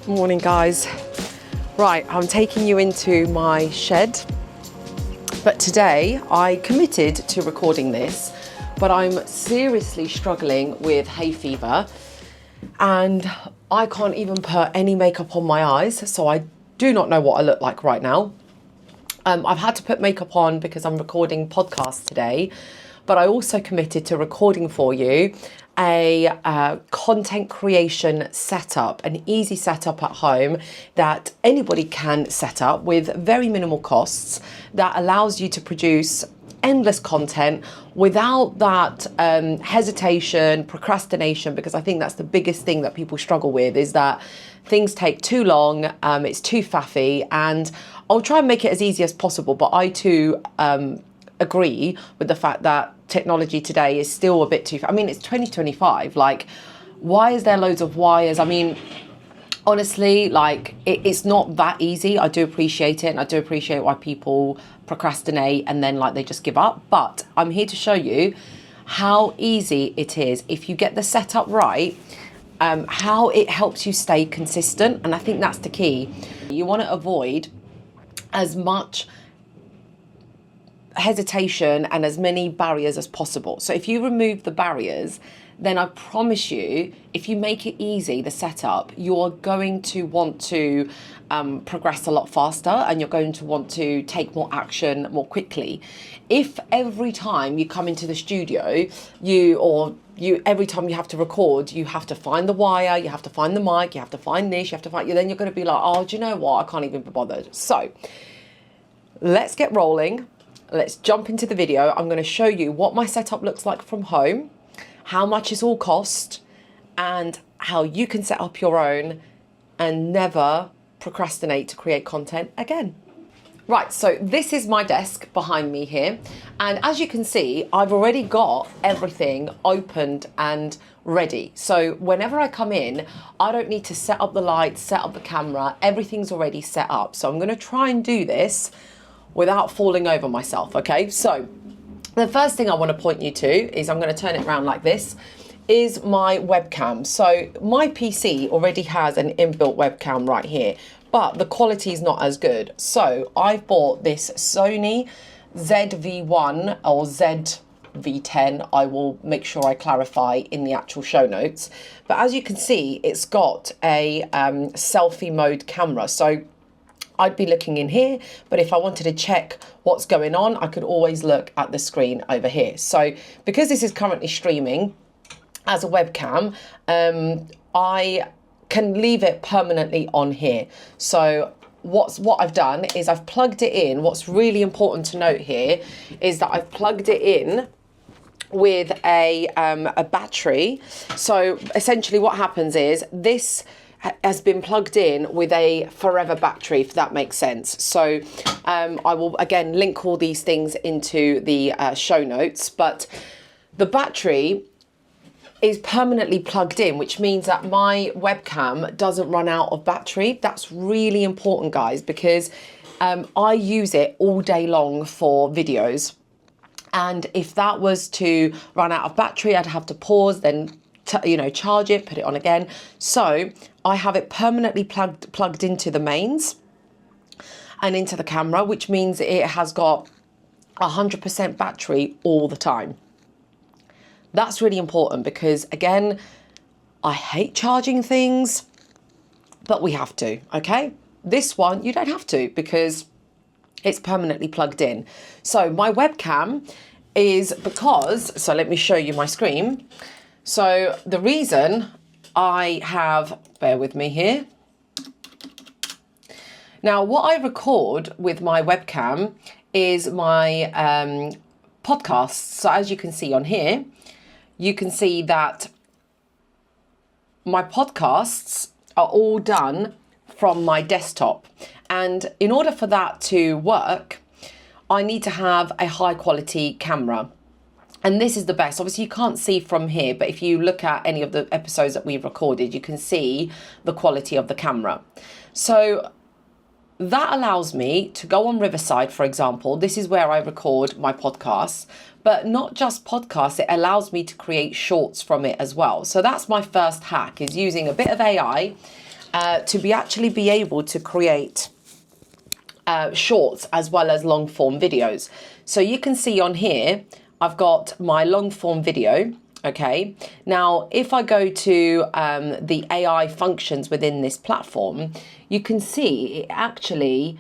Morning, guys. Right, I'm taking you into my shed, but today I committed to recording this, but I'm seriously struggling with hay fever and I can't even put any makeup on my eyes, so I do not know what I look like right now. I've had to put makeup on because I'm recording podcasts today, but I also committed to recording for you a content creation setup, an easy setup at home that anybody can set up with very minimal costs that allows you to produce endless content without that hesitation, procrastination, because I think that's the biggest thing that people struggle with, is that things take too long, it's too faffy, and I'll try and make it as easy as possible, but I too agree with the fact that technology today is still a bit too, I mean, it's 2025, like, why is there loads of wires? I mean, honestly, like, it's not that easy. I do appreciate it, and I do appreciate why people procrastinate and then, like, they just give up, but I'm here to show you how easy it is if you get the setup right, how it helps you stay consistent, and I think that's the key. You want to avoid as much hesitation and as many barriers as possible. So if you remove the barriers, then I promise you, if you make it easy, the setup, you're going to want to progress a lot faster, and you're going to want to take more action more quickly. If every time you come into the studio, every time you have to record, you have to find the wire, you have to find the mic, you have to find this, you have to find, then you're going to be like, oh, do you know what? I can't even be bothered. So let's get rolling. Let's jump into the video. I'm going to show you what my setup looks like from home, how much it's all cost, and how you can set up your own and never procrastinate to create content again. Right, so this is my desk behind me here, and as you can see, I've already got everything opened and ready. So whenever I come in, I don't need to set up the lights, set up the camera, everything's already set up. So I'm going to try and do this without falling over myself, okay? So the first thing I want to point you to is, I'm going to turn it around like this, is my webcam. So my PC already has an inbuilt webcam right here, but the quality is not as good. So I've bought this Sony ZV-1 or ZV-10. I will make sure I clarify in the actual show notes. But as you can see, it's got a selfie mode camera. So I'd be looking in here, but if I wanted to check what's going on, I could always look at the screen over here. So because this is currently streaming as a webcam, I can leave it permanently on here. So what I've done is I've plugged it in. What's really important to note here is that I've plugged it in with a battery. So essentially what happens is this has been plugged in with a forever battery, if that makes sense. So I will again link all these things into the show notes, but the battery is permanently plugged in, which means that my webcam doesn't run out of battery. That's really important, guys, because I use it all day long for videos, and if that was to run out of battery, I'd have to pause, then charge it, put it on again. So I have it permanently plugged into the mains and into the camera, which means it has got 100% battery all the time. That's really important because, again, I hate charging things, but we have to, okay? This one, you don't have to because it's permanently plugged in. So my webcam is so let me show you my screen. So the reason I have, bear with me here. Now, what I record with my webcam is my podcasts. So as you can see on here, you can see that my podcasts are all done from my desktop. And in order for that to work, I need to have a high quality camera. And this is the best. Obviously, you can't see from here, but if you look at any of the episodes that we've recorded, you can see the quality of the camera. So that allows me to go on Riverside, for example. This is where I record my podcasts, but not just podcasts. It allows me to create shorts from it as well. So that's my first hack, is using a bit of AI to actually be able to create shorts as well as long form videos. So you can see on here, I've got my long form video. Okay, now if I go to the AI functions within this platform, you can see it actually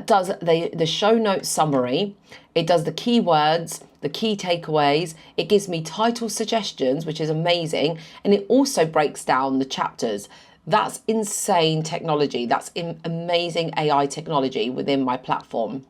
does the show notes summary, it does the keywords, the key takeaways, it gives me title suggestions, which is amazing, and it also breaks down the chapters. That's insane technology. That's amazing AI technology within my platform,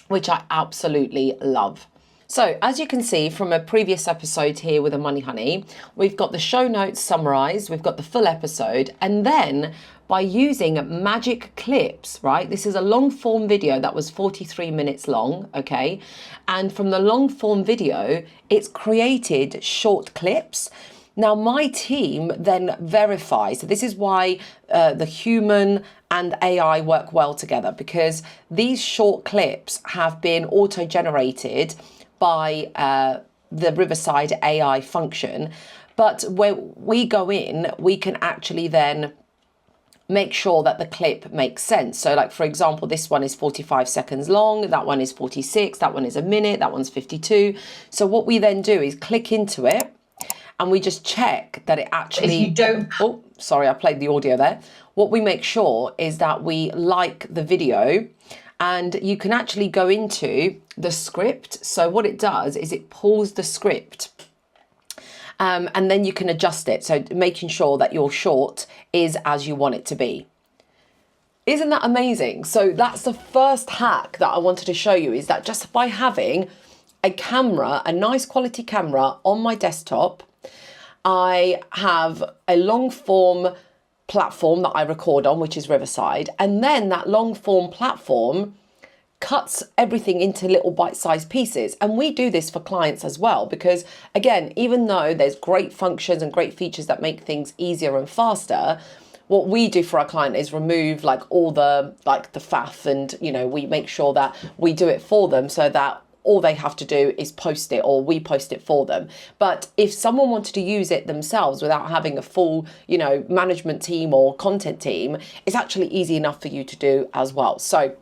which I absolutely love. So as you can see from a previous episode here with the Money Honey, we've got the show notes summarized, we've got the full episode, and then by using magic clips, right? This is a long form video that was 43 minutes long, okay? And from the long form video, it's created short clips. Now my team then verifies, so this is why the human and AI work well together, because these short clips have been auto-generated by the Riverside AI function. But when we go in, we can actually then make sure that the clip makes sense. So like, for example, this one is 45 seconds long, that one is 46, that one is a minute, that one's 52. So what we then do is click into it and we just check that it actually... If you don't... Oh, sorry, I played the audio there. What we make sure is that we like the video, and you can actually go into the script. So what it does is it pulls the script and then you can adjust it. So making sure that your short is as you want it to be. Isn't that amazing? So that's the first hack that I wanted to show you, is that just by having a camera, a nice quality camera on my desktop, I have a long form platform that I record on, which is Riverside, and then that long form platform cuts everything into little bite-sized pieces. And we do this for clients as well, because again, even though there's great functions and great features that make things easier and faster, what we do for our client is remove like all the faff, and we make sure that we do it for them so that all they have to do is post it, or we post it for them. But if someone wanted to use it themselves without having a full, management team or content team, it's actually easy enough for you to do as well. So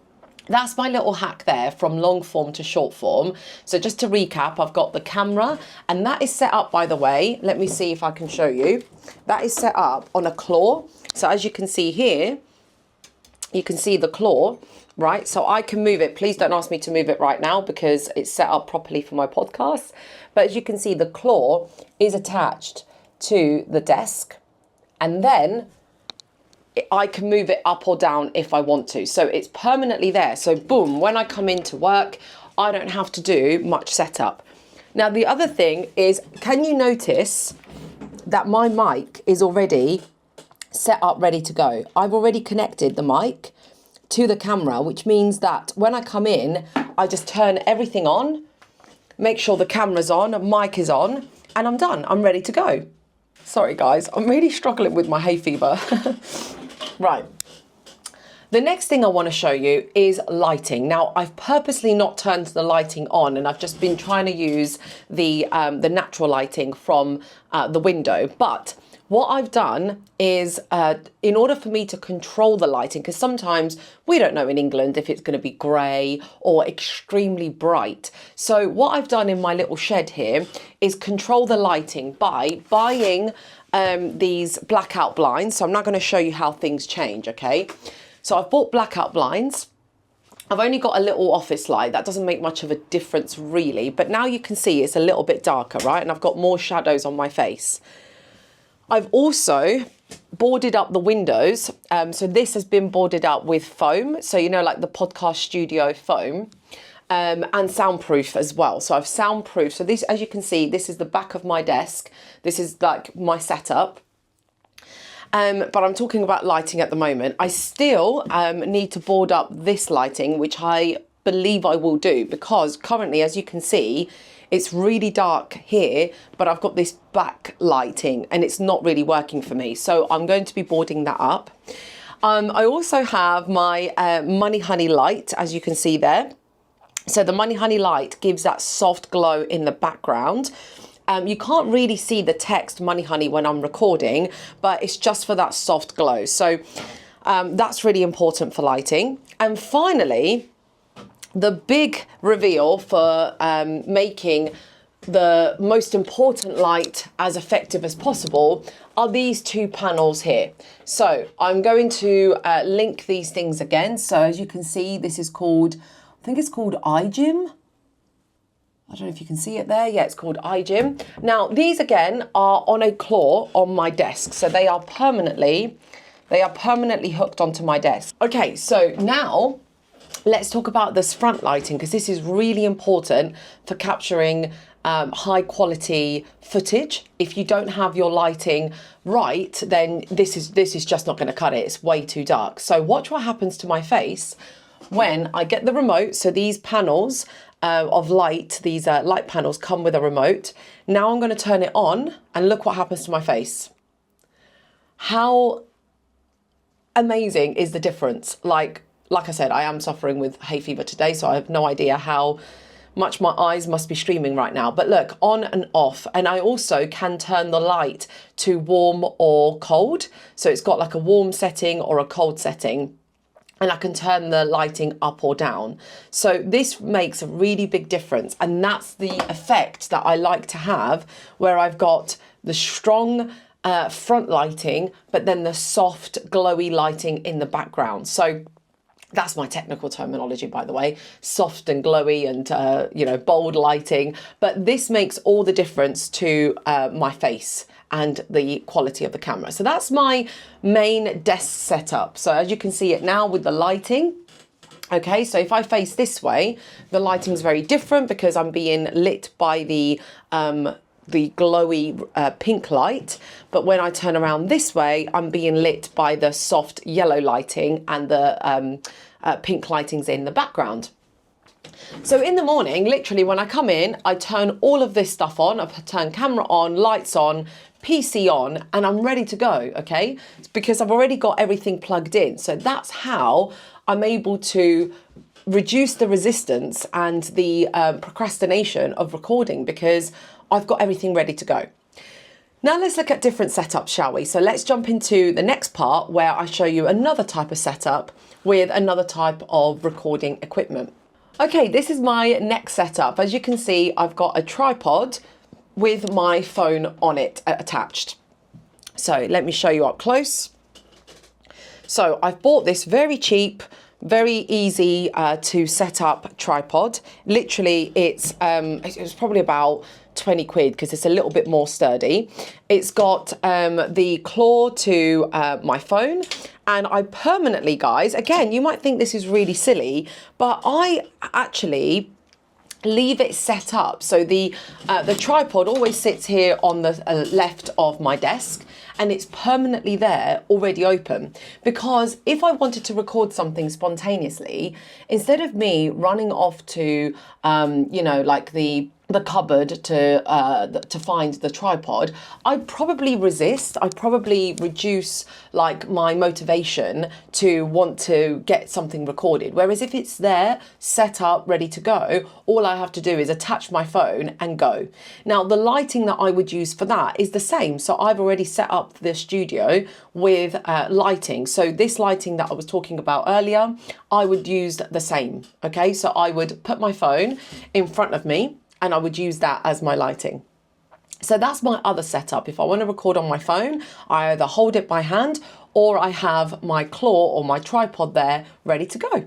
that's my little hack there, from long form to short form. So just to recap, I've got the camera, and that is set up, by the way, let me see if I can show you. That is set up on a claw. So as you can see here, you can see the claw, right? So I can move it. Please don't ask me to move it right now because it's set up properly for my podcast. But as you can see, the claw is attached to the desk, and then I can move it up or down if I want to. So it's permanently there. So boom, when I come into work, I don't have to do much setup. Now, the other thing is, can you notice that my mic is already set up, ready to go? I've already connected the mic to the camera, which means that when I come in, I just turn everything on, make sure the camera's on, mic is on, and I'm done. I'm ready to go. Sorry guys, I'm really struggling with my hay fever. Right. The next thing I want to show you is lighting. Now, I've purposely not turned the lighting on, and I've just been trying to use the natural lighting from the window. But what I've done is, in order for me to control the lighting, because sometimes we don't know in England if it's going to be grey or extremely bright. So what I've done in my little shed here is control the lighting by buying these blackout blinds. So I'm not going to show you how things change, okay? So I've bought blackout blinds. I've only got a little office light. That doesn't make much of a difference really, but now you can see it's a little bit darker, right? And I've got more shadows on my face. I've also boarded up the windows. So this has been boarded up with foam. So, like the podcast studio foam, and soundproof as well. So I've soundproof. So this, as you can see, this is the back of my desk. This is like my setup. But I'm talking about lighting at the moment. I still need to board up this lighting, which I believe I will do, because currently, as you can see, it's really dark here, but I've got this back lighting and it's not really working for me. So I'm going to be boarding that up. I also have my Money Honey light, as you can see there. So the Money Honey light gives that soft glow in the background. You can't really see the text Money Honey when I'm recording, but it's just for that soft glow. So that's really important for lighting. And finally, the big reveal for making the most important light as effective as possible are these two panels here. So I'm going to link these things again. So as you can see, this is called, I think it's called iGym. I don't know if you can see it there. Yeah, it's called iGym. Now, these again are on a claw on my desk. So they are permanently hooked onto my desk. Okay, so now let's talk about this front lighting, because this is really important for capturing high quality footage. If you don't have your lighting right, then this is just not going to cut it. It's way too dark. So watch what happens to my face when I get the remote. So these panels of light, these light panels come with a remote. Now I'm going to turn it on and look what happens to my face. How amazing is the difference? Like I said, I am suffering with hay fever today, so I have no idea how much my eyes must be streaming right now. But look, on and off. And I also can turn the light to warm or cold. So it's got like a warm setting or a cold setting. And I can turn the lighting up or down. So this makes a really big difference. And that's the effect that I like to have, where I've got the strong front lighting, but then the soft glowy lighting in the background. So that's my technical terminology, by the way, soft and glowy and, you know, bold lighting. But this makes all the difference to my face and the quality of the camera. So that's my main desk setup. So as you can see it now with the lighting. Okay, so if I face this way, the lighting's very different because I'm being lit by the glowy pink light. But when I turn around this way, I'm being lit by the soft yellow lighting and the pink lighting's in the background. So in the morning, literally when I come in, I turn all of this stuff on. I turn camera on, lights on, PC on, and I'm ready to go, okay? It's because I've already got everything plugged in. So that's how I'm able to reduce the resistance and the procrastination of recording, because I've got everything ready to go. Now let's look at different setups, shall we? So let's jump into the next part where I show you another type of setup with another type of recording equipment. Okay, this is my next setup. As you can see, I've got a tripod with my phone on it attached. So let me show you up close. So I've bought this very cheap, very easy to set up tripod. Literally, it was probably about 20 quid because it's a little bit more sturdy. It's got the claw to my phone, and I permanently, guys, again, you might think this is really silly, but I actually leave it set up. So the tripod always sits here on the left of my desk, and it's permanently there, already open. Because if I wanted to record something spontaneously, instead of me running off to, you know, like the cupboard to find the tripod, I'd probably resist. I'd probably reduce like my motivation to want to get something recorded. Whereas if it's there, set up, ready to go, all I have to do is attach my phone and go. Now, the lighting that I would use for that is the same. So I've already set up the studio with lighting. So this lighting that I was talking about earlier, I would use the same. Okay, so I would put my phone in front of me, and I would use that as my lighting. So that's my other setup. If I want to record on my phone, I either hold it by hand or I have my claw or my tripod there ready to go.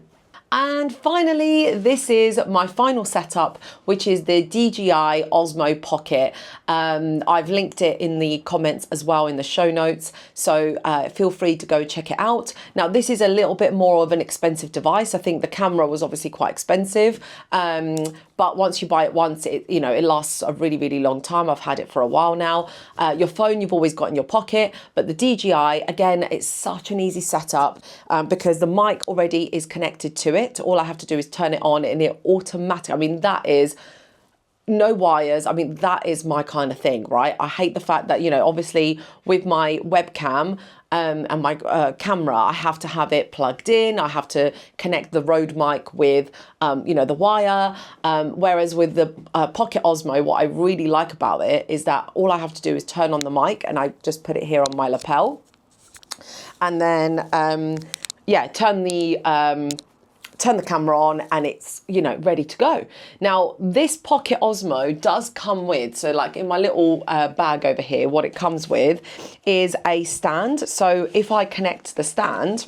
And finally, this is my final setup, which is the DJI Osmo Pocket. I've linked it in the comments as well in the show notes, so feel free to go check it out. Now, this is a little bit more of an expensive device. I think the camera was obviously quite expensive, but once you buy it once, it lasts a really, really long time. I've had it for a while now. Your phone you've always got in your pocket, but the DJI, again, it's such an easy setup because the mic already is connected to it. All I have to do is turn it on and it automatically, I mean, that is no wires. I mean, that is my kind of thing, right? I hate the fact that, you know, obviously with my webcam and my camera, I have to have it plugged in. I have to connect the Rode mic with, you know, the wire. Whereas with the Pocket Osmo, what I really like about it is that all I have to do is turn on the mic, and I just put it here on my lapel. And then, yeah, turn the camera on, and it's, you know, ready to go. Now, this Pocket Osmo does come with, so like in my little bag over here, what it comes with is a stand. So if I connect the stand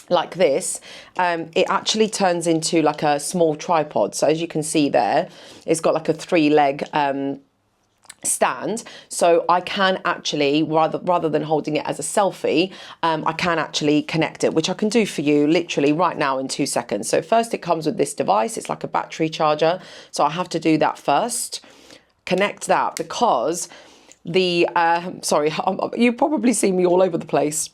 like this, it actually turns into like a small tripod. So as you can see there, it's got like a 3-leg stand, so I can actually, rather than holding it as a selfie, I can actually connect it, which I can do for you literally right now in 2 seconds. So first, it comes with this device. It's like a battery charger, so I have to do that first. Connect that, because the sorry, you probably see me all over the place,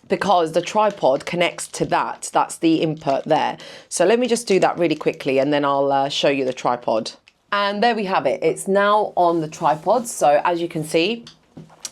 because the tripod connects to that. That's the input there. So let me just do that really quickly, and then I'll show you the tripod. And there we have it. It's now on the tripod. So as you can see,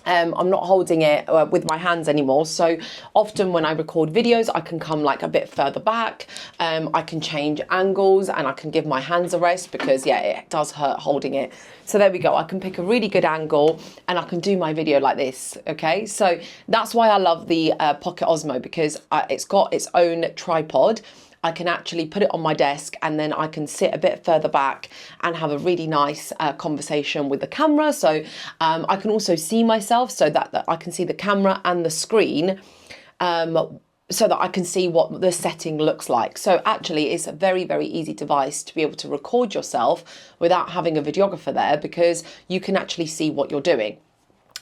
I'm not holding it with my hands anymore. So often when I record videos, I can come like a bit further back. I can change angles, and I can give my hands a rest, because yeah, it does hurt holding it. So there we go. I can pick a really good angle, and I can do my video like this. Okay, so that's why I love the Pocket Osmo, because it's got its own tripod. I can actually put it on my desk, and then I can sit a bit further back and have a really nice conversation with the camera. So I can also see myself, so that I can see the camera and the screen, so that I can see what the setting looks like. So actually, it's a very, very easy device to be able to record yourself without having a videographer there, because you can actually see what you're doing.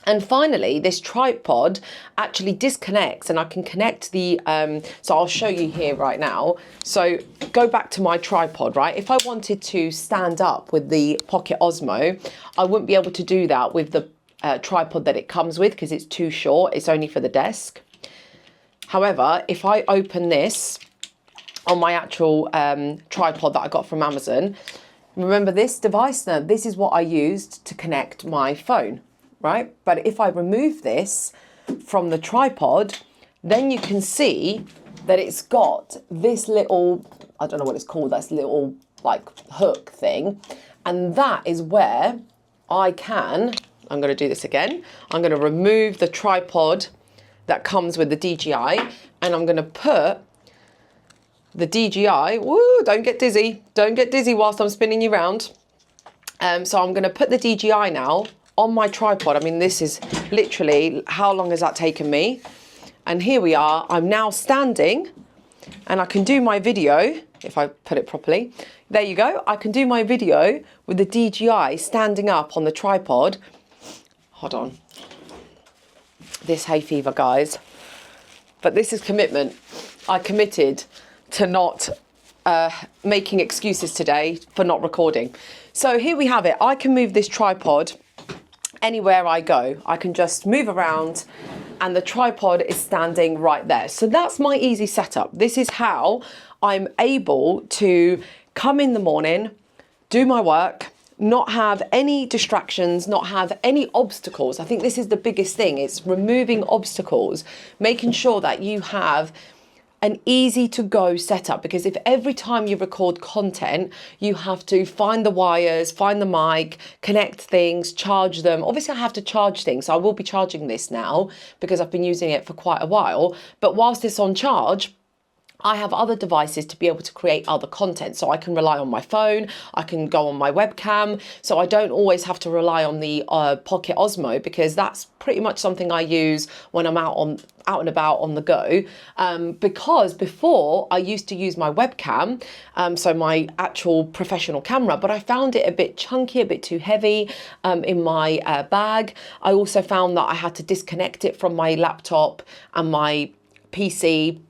And finally, this tripod actually disconnects, and I can connect the, so I'll show you here right now. So go back to my tripod, right? If I wanted to stand up with the Pocket Osmo, I wouldn't be able to do that with the tripod that it comes with, because it's too short. It's only for the desk. However, if I open this on my actual tripod that I got from Amazon, remember this device now, this is what I used to connect my phone. Right? But if I remove this from the tripod, then you can see that it's got this little, I don't know what it's called, this little like hook thing. And that is where I can, I'm going to do this again. I'm going to remove the tripod that comes with the DJI, and I'm going to put the DJI, woo, don't get dizzy whilst I'm spinning you around. So I'm going to put the DJI now on my tripod. I mean, this is literally, how long has that taken me? And here we are, I'm now standing, and I can do my video, if I put it properly. There you go, I can do my video with the DJI standing up on the tripod. Hold on. This hay fever, guys. But this is commitment. I committed to not making excuses today for not recording. So here we have it. I can move this tripod anywhere I go. I can just move around, and the tripod is standing right there. So that's my easy setup. This is how I'm able to come in the morning, do my work, not have any distractions, not have any obstacles. I think this is the biggest thing. It's removing obstacles, making sure that you have an easy to go setup, because if every time you record content, you have to find the wires, find the mic, connect things, charge them. Obviously I have to charge things. So I will be charging this now because I've been using it for quite a while. But whilst it's on charge, I have other devices to be able to create other content. So I can rely on my phone, I can go on my webcam. So I don't always have to rely on the Pocket Osmo, because that's pretty much something I use when I'm out and about on the go. Because before I used to use my webcam, so my actual professional camera, but I found it a bit chunky, a bit too heavy in my bag. I also found that I had to disconnect it from my laptop and my PC,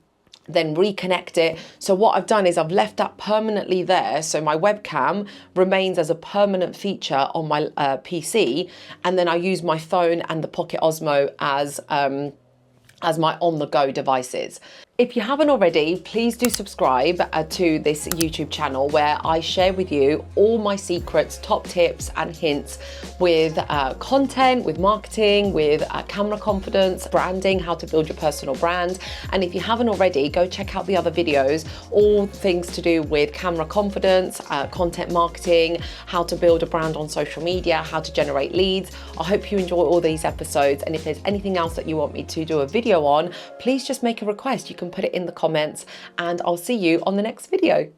then reconnect it. So what I've done is I've left that permanently there. So my webcam remains as a permanent feature on my PC. And then I use my phone and the Pocket Osmo as my on-the-go devices. If you haven't already, please do subscribe to this YouTube channel where I share with you all my secrets, top tips and hints with content, with marketing, with camera confidence, branding, how to build your personal brand. And if you haven't already, go check out the other videos, all things to do with camera confidence, content marketing, how to build a brand on social media, how to generate leads. I hope you enjoy all these episodes. And if there's anything else that you want me to do a video on, please just make a request. You can put it in the comments and I'll see you on the next video.